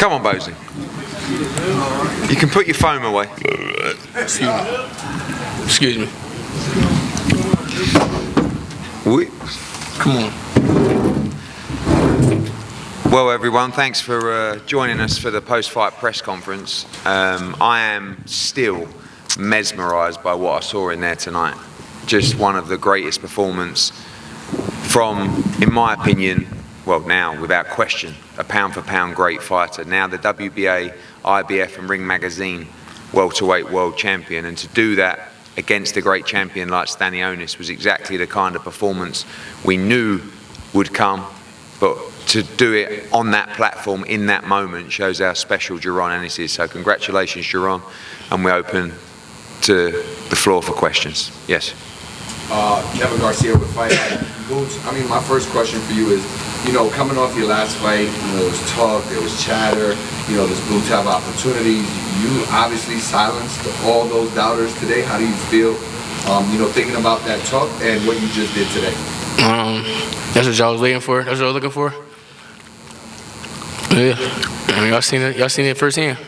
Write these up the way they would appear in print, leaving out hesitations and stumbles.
Come on, Bozy. You can put your phone away. Excuse me. Come on. Well, everyone, thanks for joining us for the post-fight press conference. I am still mesmerised by what I saw in there tonight. Just one of the greatest performances from, in my opinion, well now, without question, a pound-for-pound great fighter. Now the WBA, IBF and Ring Magazine welterweight world champion. And to do that against a great champion like Stanionis was exactly the kind of performance we knew would come. But to do it on that platform, in that moment, shows how special Jaron Ennis is. So congratulations, Jaron. And we're open to the floor for questions. Yes. Kevin Garcia with Fight Boots. I mean, my first question for you is, coming off your last fight, there was talk, there was chatter, this Boots have opportunities. You obviously silenced all those doubters today. How do you feel, thinking about that talk and what you just did today? That's what y'all was waiting for. That's what I was looking for. Yeah, I mean, y'all seen it firsthand.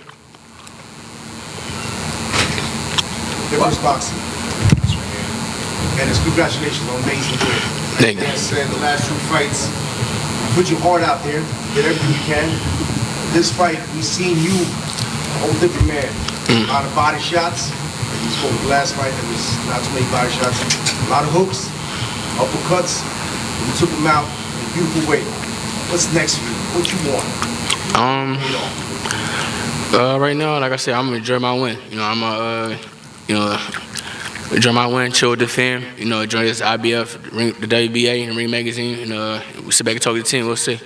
Ennis boxing. Ennis, congratulations on amazing win. Thank you. As said, the last two fights, you put your heart out there, did everything you can. This fight, we seen you, a whole different man. A lot of body shots. You spoke the last fight, there was not too many body shots. A lot of hooks, uppercuts. You took them out in a beautiful way. What's next for you? What you want? Right now, like I said, I'm gonna enjoy my win. Enjoy my win, chill with the fam. Enjoy this IBF, the WBA, and Ring Magazine. We sit back and talk to the team. We'll see.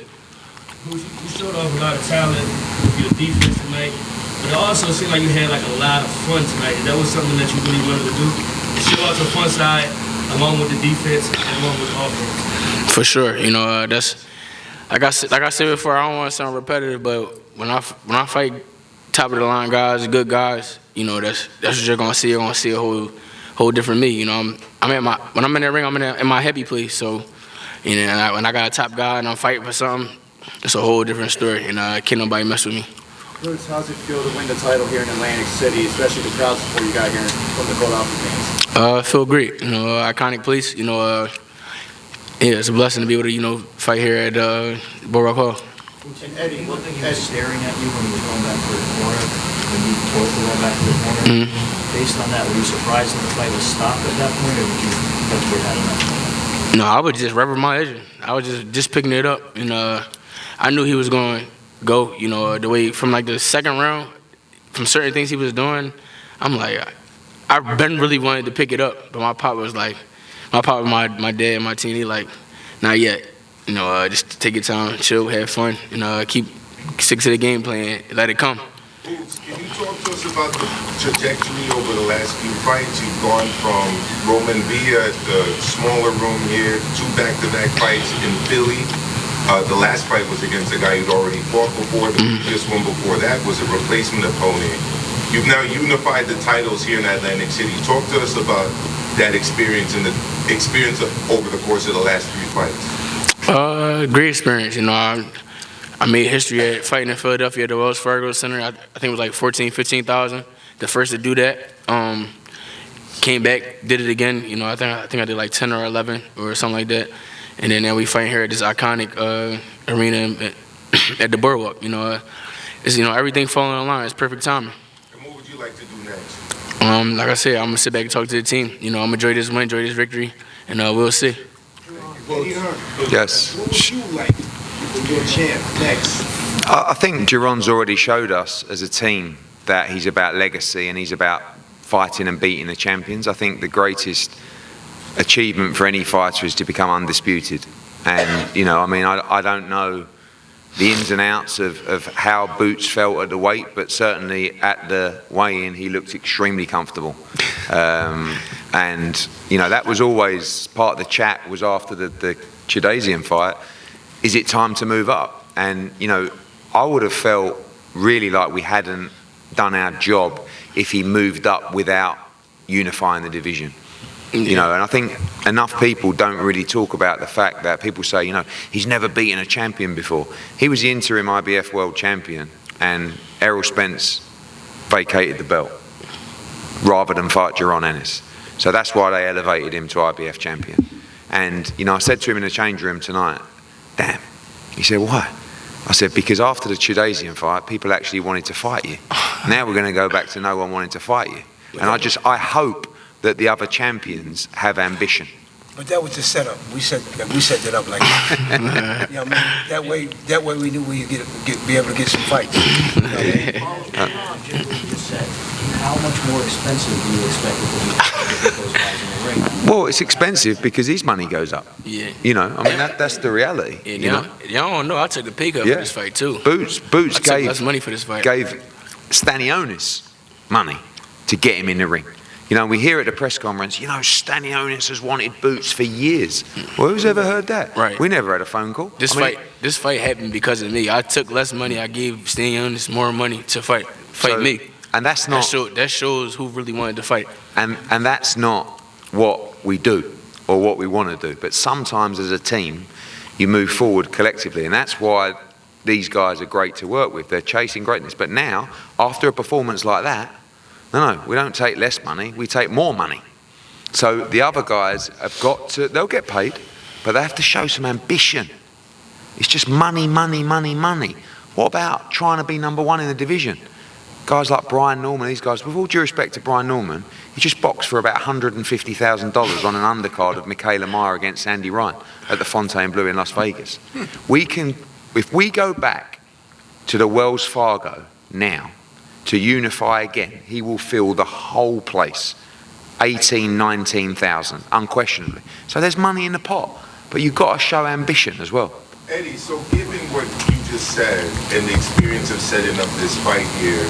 You showed off a lot of talent with your defense tonight, but it also seemed like you had a lot of fun tonight. That was something that you really wanted to do. To show off the fun side along with the defense and along with the offense. For sure. That's like I said before. I don't want to sound repetitive, but when I fight top of the line guys, good guys, that's what you're gonna see. You're gonna see a whole different me. When I'm in that ring, I'm in my happy place. So, when I got a top guy and I'm fighting for something, it's a whole different story. Can't nobody mess with me. Bruce, how's it feel to win the title here in Atlantic City, especially the crowd support you got here from the Philadelphia fans? I feel great. Iconic place. It's a blessing to be able to fight here at Boardwalk Hall. And Eddie, one thing was staring at you when you were going back for the corner, when you both were going back to the corner. Based on that, were you surprised when the fight was stopped at that point, or did you think you had enough? No, I was just revving my engine. I was just picking it up, and I knew he was going to go. The way from the second round, from certain things he was doing, I'm like, I've been really wanted to pick it up, but my dad, and my team, he not yet. Just take your time, chill, have fun, and stick to the game plan, let it come. Can you talk to us about the trajectory over the last few fights? You've gone from Roman Villa at the smaller room here, 2 back-to-back fights in Philly. The last fight was against a guy you'd already fought before. The previous one before that was a replacement opponent. You've now unified the titles here in Atlantic City. Talk to us about that experience and the experience over the course of the last 3 fights. Great experience. I made history at fighting in Philadelphia at the Wells Fargo Center. I think it was 14,000, 15,000. The first to do that. Came back, did it again. I think I did 10 or 11 or something like that. And then now we fighting here at this iconic arena at the Boardwalk. It's everything falling in line. It's perfect timing. And what would you like to do next? Like I said, I'm gonna sit back and talk to the team. I'm gonna enjoy this win, enjoy this victory, and we'll see. Yes. What would you like for your champ next? I think Jaron's already showed us as a team that he's about legacy and he's about fighting and beating the champions. I think the greatest achievement for any fighter is to become undisputed. And, I don't know the ins and outs of how Boots felt at the weight, but certainly at the weigh-in he looked extremely comfortable. And that was always part of the chat was after the Chidazian fight, is it time to move up? And I would have felt really like we hadn't done our job if he moved up without unifying the division. And I think enough people don't really talk about the fact that people say, he's never beaten a champion before. He was the interim IBF world champion and Errol Spence vacated the belt rather than fight Jaron Ennis. So that's why they elevated him to IBF champion. And, you know, I said to him in the change room tonight, damn. He said, why? I said, because after the Chidazian fight, people actually wanted to fight you. Now we're going to go back to no one wanting to fight you. And I hope that the other champions have ambition. But that was the setup. We set it up like that. You know what I mean? That way we knew we would be able to get some fights. You know what I mean? Just said, how much more expensive do you expect it to be to get those guys in the ring? Well, it's expensive because his money goes up. Yeah. You know, I mean, that's the reality. Yeah, y'all don't know. I took a pay cut for this fight too. Boots I took less money for this fight. Gave Stanionis money to get him in the ring. You know, we hear at the press conference, you know, Stanionis has wanted Boots for years. Well, who's ever heard that? Right. We never had a phone call. This fight happened because of me. I took less money. I gave Stanionis more money to fight me. And that's not... That shows who really wanted to fight. And that's not what we do or what we want to do. But sometimes as a team, you move forward collectively. And that's why these guys are great to work with. They're chasing greatness. But now, after a performance like that, no, we don't take less money, we take more money. So the other guys have got to, they'll get paid, but they have to show some ambition. It's just money, money, money, money. What about trying to be number one in the division? Guys like Brian Norman, these guys, with all due respect to Brian Norman, he just boxed for about $150,000 on an undercard of Michaela Meyer against Andy Ryan at the Fontainebleau in Las Vegas. If we go back to the Wells Fargo now, to unify again, he will fill the whole place, 18, 19,000, unquestionably. So there's money in the pot, but you've got to show ambition as well. Eddie, so given what you just said and the experience of setting up this fight here,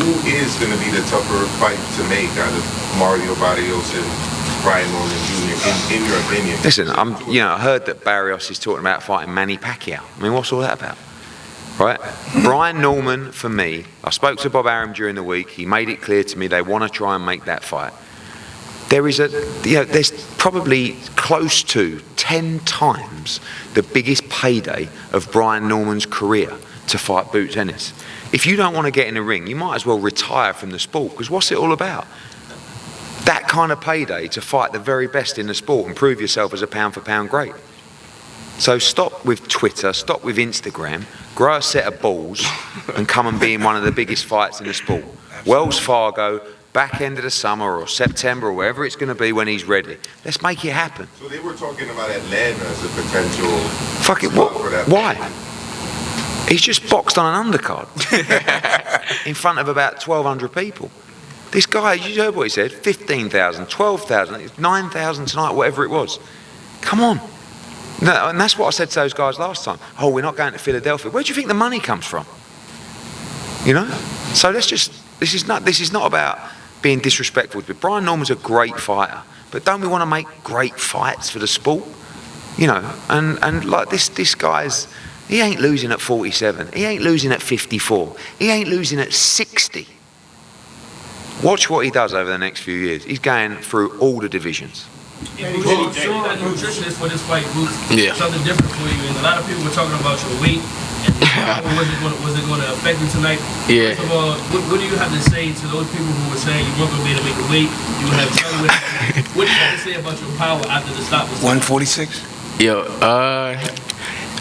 who is going to be the tougher fight to make out of Mario Barrios and Brian Norman Jr., in your opinion? Listen, I heard that Barrios is talking about fighting Manny Pacquiao. I mean, what's all that about? Right? Brian Norman, for me, I spoke to Bob Arum during the week. He made it clear to me they want to try and make that fight. There's probably close to 10 times the biggest payday of Brian Norman's career to fight Boots Ennis. If you don't want to get in the ring, you might as well retire from the sport, because what's it all about? That kind of payday to fight the very best in the sport and prove yourself as a pound-for-pound great. So stop with Twitter, stop with Instagram, grow a set of balls and come and be in one of the biggest fights in the sport. Wells Fargo, back end of the summer or September or wherever it's going to be when he's ready. Let's make it happen. So they were talking about Atlanta as a potential Fuck it, spot for that. why? He's just boxed on an undercard in front of about 1,200 people. This guy, you heard what he said, 15,000, 12,000, 9,000 tonight, whatever it was. Come on. No, and that's what I said to those guys last time. Oh, we're not going to Philadelphia. Where do you think the money comes from? You know? So this is not about being disrespectful. But Brian Norman's a great fighter. But don't we want to make great fights for the sport? You know, and like this guy's, he ain't losing at 47. He ain't losing at 54. He ain't losing at 60. Watch what he does over the next few years. He's going through all the divisions. Yeah, you got nutritionist for this fight, Boots. Yeah. Something different for you. And a lot of people were talking about your weight. And was it going to affect you tonight? Yeah. First of all, what do you have to say to those people who were saying you weren't going to be able to make the weight? You would have trouble with it. What do you have to say about your power after the stop was 146? Yo, I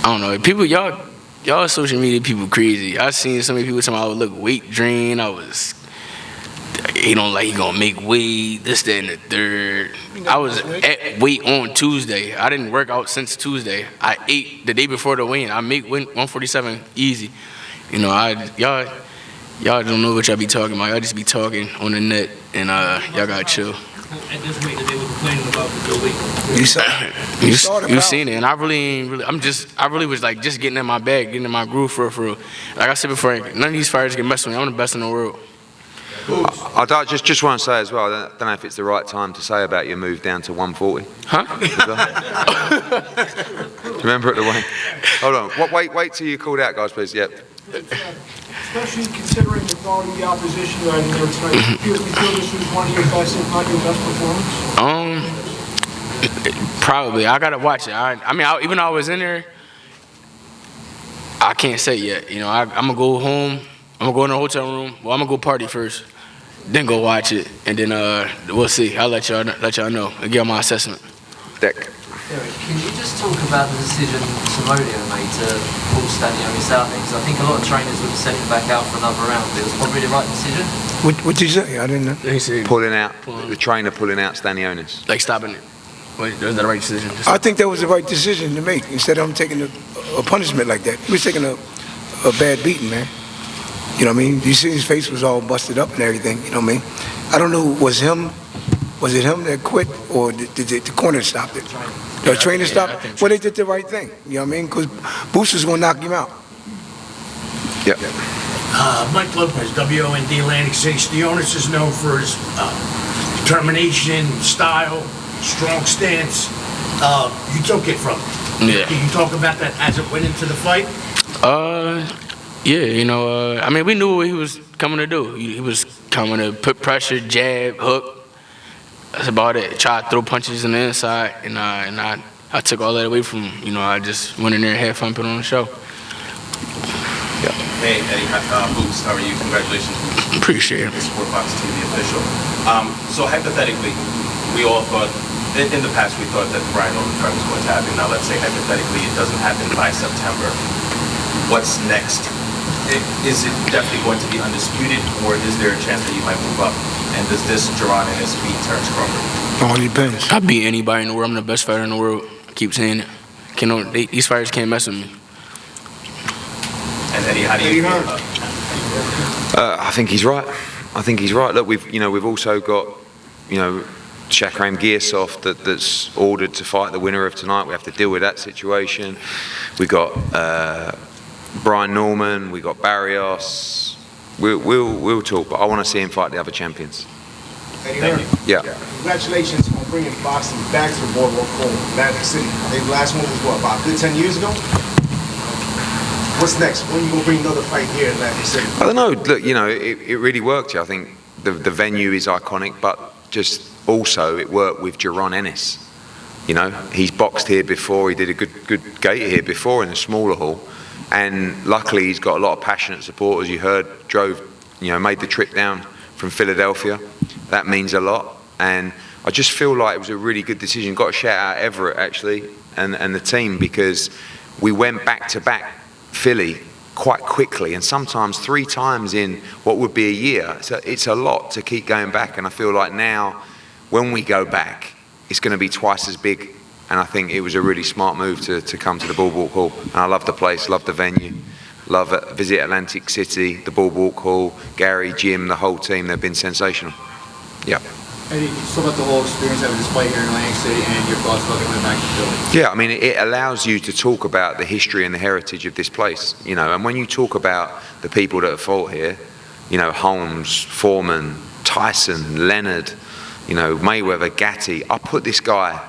don't know. People, y'all social media people crazy. I seen so many people talking about I would look weight drained. He gonna make weight, this, that, and the third. I was at weight on Tuesday. I didn't work out since Tuesday. I ate the day before the weigh-in. I make 147 easy. You know, y'all don't know what y'all be talking about. Y'all just be talking on the net, and y'all gotta chill. at this weight that they were complaining about with your weight? You seen it, and I really was like just getting in my bag, getting in my groove for real. Like I said before, none of these fighters can mess with me. I'm the best in the world. I just want to say as well, I don't know if it's the right time to say about your move down to 140. Huh? Do you remember at the weight? Hold on. Wait till you called out, guys, please. Yep. Especially considering the quality of the opposition you had in there tonight. You feel this was one of your best, if not your best performance? Probably. I gotta watch it. Even though I was in there, I can't say yet. You know, I'm gonna go home, I'm gonna go in the hotel room. Well, I'm gonna go party first, then go watch it, and then we'll see. I'll let y'all know and give my assessment. Deck. Can you just talk about the decision Samodio made to pull Stanionis out there? Because I think a lot of trainers would have sent him back out for another round. But it was probably the right decision. What did you say? I didn't know. He said Pulling out, the trainer pulling out Stanionis. like stopping it. Wait, was that the right decision? I think that was the right decision to make. Instead of him taking a punishment like that, he was taking a bad beating, man. You know what I mean? You see his face was all busted up and everything. You know what I mean? I don't know. Was it him that quit, or did the corner stop it? The trainer stopped it? Well, they did the right thing. You know what I mean? Because Boost was going to knock him out. Yep. Mike Lopez, WOND Atlantic City. Stanionis is known for his determination, style, strong stance. You took it from him. Yeah. Can you talk about that as it went into the fight? Yeah, you know, I mean, we knew what he was coming to do. He was coming to put pressure, jab, hook. That's about it. Try to throw punches in the inside, and I took all that away from him. You know, I just went in there and had fun, put on the show. Yeah. Hey, Eddie, Boots, how are you? Congratulations, Boots. Appreciate it. Sportbox TV official. So hypothetically, we all thought, in the past, we thought that the Brian Orton fight was going to happen. Now, let's say hypothetically it doesn't happen by September. What's next? Is it definitely going to be undisputed, or is there a chance that you might move up? And does this Jaron Ennis beat Terrence Crawford? All depends. I beat anybody in the world. I'm the best fighter in the world. I keep saying it. These fighters can't mess with me. And Eddie, how do you feel about it? I think he's right. I think he's right. Look, we've also got, Shakram Gearsoft that's ordered to fight the winner of tonight. We have to deal with that situation. We got Brian Norman. We got Barrios. We'll talk, but I want to see him fight the other champions. Eddie Hearn. Yeah. Congratulations on bringing boxing back to the boardwalk home, Atlantic City. I think the last one was what, about a good 10 years ago? What's next? When are you going to bring another fight here in Atlantic City? I don't know. Look, it really worked here. I think the venue is iconic, but just also it worked with Jaron Ennis. He's boxed here before. He did a good gate here before in a smaller hall. And luckily, he's got a lot of passionate supporters. You heard, made the trip down from Philadelphia. That means a lot. And I just feel like it was a really good decision. Got to shout out Everett, actually, and the team, because we went back-to-back Philly quite quickly, and sometimes 3 times in what would be a year. So it's a lot to keep going back. And I feel like now, when we go back, it's going to be twice as big. And I think it was a really smart move to come to the Boardwalk Hall. And I love the place, love the venue, love it. Visit Atlantic City, the Boardwalk Hall, Gary, Jim, the whole team. They've been sensational. Yeah. Eddie, just about the whole experience having this fight here in Atlantic City and your thoughts about coming back to Philly. Yeah, I mean, it allows you to talk about the history and the heritage of this place. And when you talk about the people that have fought here, Holmes, Foreman, Tyson, Leonard, Mayweather, Gatti, I put this guy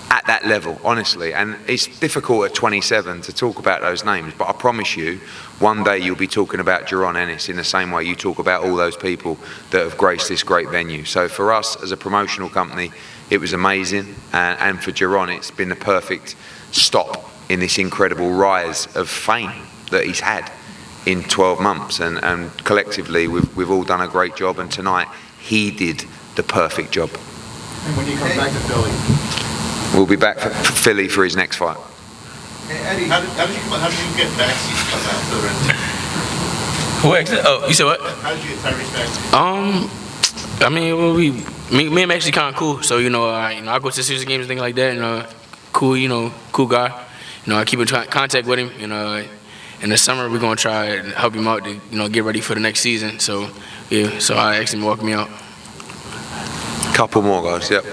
at that level, honestly, and it's difficult at 27 to talk about those names, but I promise you, one day you'll be talking about Jaron Ennis in the same way you talk about all those people that have graced this great venue. So for us as a promotional company, it was amazing, and for Jaron, it's been the perfect stop in this incredible rise of fame that he's had in 12 months, and collectively we've all done a great job, and tonight he did the perfect job. And when you come back to Philly? We'll be back for Philly for his next fight. Hey, Eddie, how did you get backseat to come out to the ring? Oh, you said what? How did you get Tyrese backseat? I mean, well, me and him actually kind of cool. So I go to series games and things like that. Cool guy. I keep in contact with him. In the summer we're gonna try and help him out to get ready for the next season. So yeah, so I asked him to walk me out. Couple more guys, yep.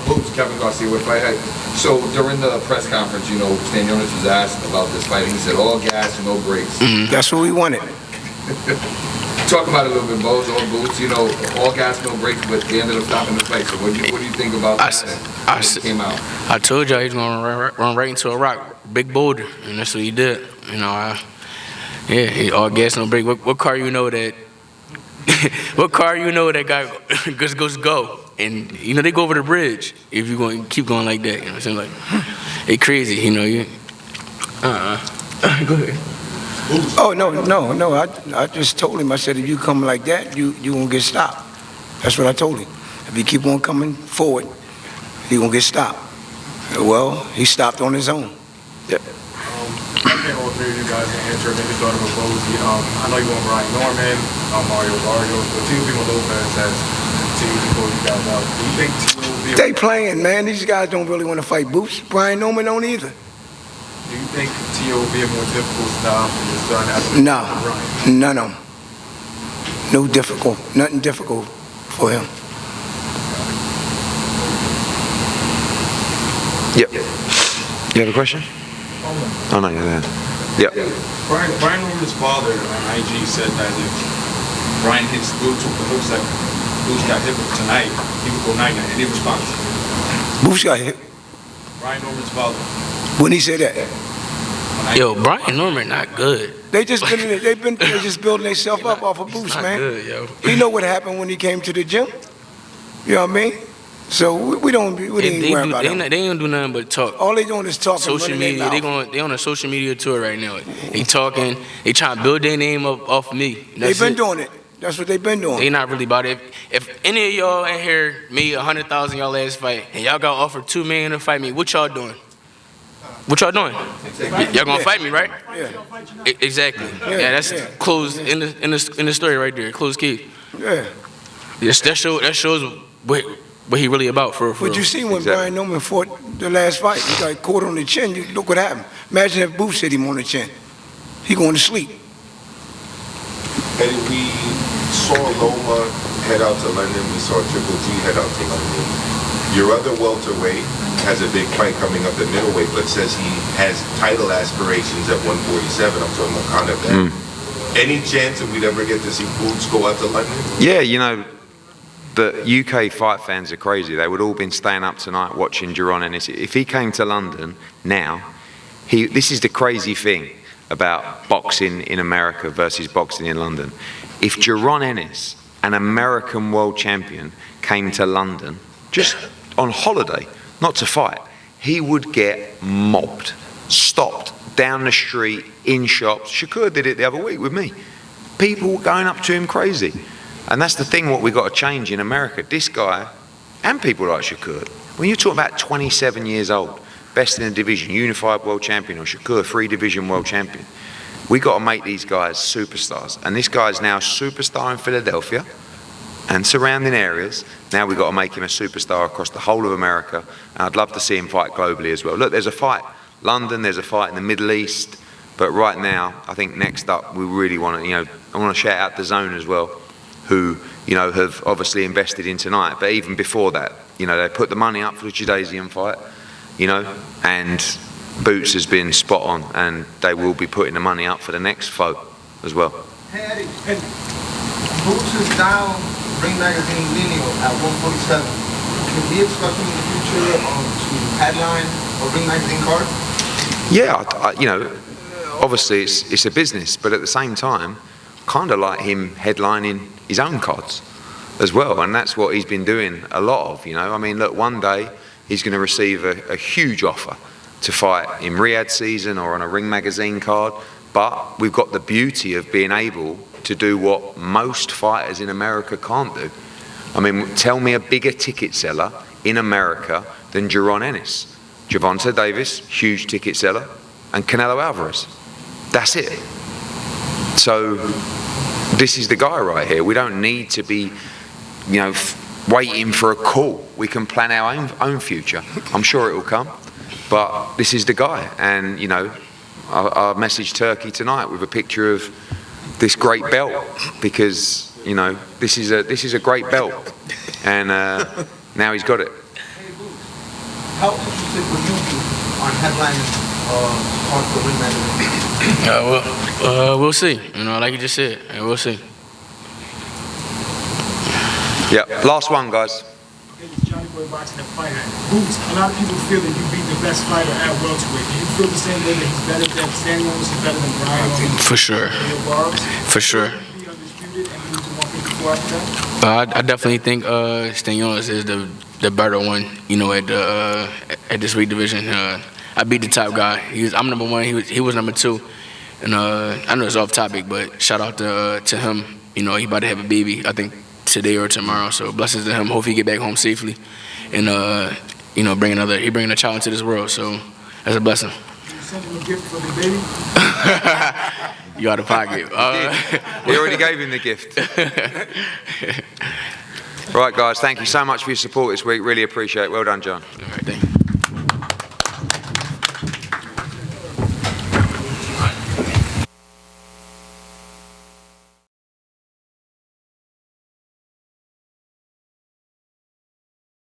Boots, Kevin Garcia with Fight Hype. So during the press conference, Stanionis was asked about this fight, and he said all gas and no brakes. Mm-hmm. That's what we wanted. Talk about it a little bit, Bose, all Boots, all gas, no brakes, but they ended up stopping the fight. So what do you think about that? It came out. I told y'all he was gonna run right into a rock, big boulder, and that's what he did. He all gas, no brake. What car you know that? What car you know that guy just goes go? And they go over the bridge if you going keep going like that. Go ahead. Boots. Oh, no. I just told him, I said, if you come like that, you won't get stopped. That's what I told him. If you keep on coming forward, he won't get stopped. Well, he stopped on his own. Yep. I think all three of you guys can answer. Maybe starting with Bozy. I know you want Brian Norman, Mario Barrios, but Teofimo Lopez has continued to pull you guys out. Do you think Tio will be They playing, man. These guys don't really want to fight Boots. Brian Norman don't either. Do you think Tio will be a more difficult style for your son after Brian? No. No difficult. Nothing difficult for him. Yep. You have a question? Oh, no, you're there. Yep. Brian Norman's father on IG said that if Brian hits Boots with the hooks that Boots got hit with tonight, he would go night-night. Any response? Boots got hit. Brian Norman's father. When he said that? Yo, Brian Norman not good. They just building themselves up off of Boots, man. Good, yo. He know what happened when he came to the gym. You know what I mean? So we ain't worried about him. They ain't do nothing but talk. All they doing is talking. Social media. They on a social media tour right now. They talking. They trying to build their name up off of me. They've been doing it. That's what they've been doing. They not really about it. If any of y'all in here made 100,000 y'all last fight and y'all got offered $2 million to fight me, what y'all doing? What y'all doing? Y'all gonna fight me, right? Yeah. Exactly. Yeah, that's closed in the story right there. Closed key. Yeah. Yes, that shows what he really about for. But you see when Brian Norman fought the last fight, he got caught on the chin. Look what happened. Imagine if Boots hit him on the chin. He going to sleep. And we saw Loma head out to London. We saw Triple G head out to London. Your other welterweight has a big fight coming up at middleweight, but says he has title aspirations at 147. I'm talking about Conor Ben. Any chance that we'd ever get to see Boots go out to London? Yeah, you know, the UK fight fans are crazy. They would all been staying up tonight watching Jaron Ennis. If he came to London now, this is the crazy thing about boxing in America versus boxing in London. If Jaron Ennis, an American world champion, came to London just on holiday, not to fight, he would get mobbed, stopped down the street, in shops. Shakur did it the other week with me. People were going up to him crazy. And that's the thing what we got to change in America. This guy, and people like Shakur, when you're talking about 27 years old, best in the division, unified world champion, or Shakur, 3-division world champion, we got to make these guys superstars. And this guy's now a superstar in Philadelphia and surrounding areas. Now we've got to make him a superstar across the whole of America. And I'd love to see him fight globally as well. Look, there's a fight London, there's a fight in the Middle East. But right now, I think next up, we really want to, I want to shout out the Zone as well, who, have obviously invested in tonight. But even before that, they put the money up for the Judasian fight, and Boots has been spot on, and they will be putting the money up for the next foe as well. Hey, Eddie, Boots is down Ring Magazine lineal at 147. Can we expect him in the future to headline or Ring Magazine card? Yeah, obviously it's a business, but at the same time, kind of like him headlining his own cards as well, and that's what he's been doing a lot of. Look, one day he's going to receive a huge offer to fight in Riyadh season or on a Ring Magazine card, but we've got the beauty of being able to do what most fighters in America can't do. Tell me a bigger ticket seller in America than Jaron Ennis. Gervonta Davis, huge ticket seller, and Canelo Alvarez. That's it. So this is the guy right here. We don't need to be, waiting for a call. We can plan our own future. I'm sure it will come, but this is the guy. And I messaged Turkey tonight with a picture of this great belt because this is a great belt, and now he's got it. How interested would you be on headlining on the Ring Magazine? We'll see. Like you just said, we'll see. Yeah, last one, guys. It's Johnny Boy Boxing, the fighter. Boots, a lot of people feel that you beat the best fighter at welterweight. Do you feel the same way that he's better than Stanionis, he's better than Brian? For sure. For sure. I definitely think Stanionis is the better one. At this weight division. I beat the top guy. I'm number one. He was number two. And I know it's off topic, but shout out to him. You know, he about to have a baby, I think today or tomorrow. So blessings to him. Hope he get back home safely, and you know, bring a child into this world. So that's a blessing. You sent him a gift for the baby? You out of pocket. We already gave him the gift. Right, guys, thank you so much for your support this week. Really appreciate it. Well done, John. All right, thank you.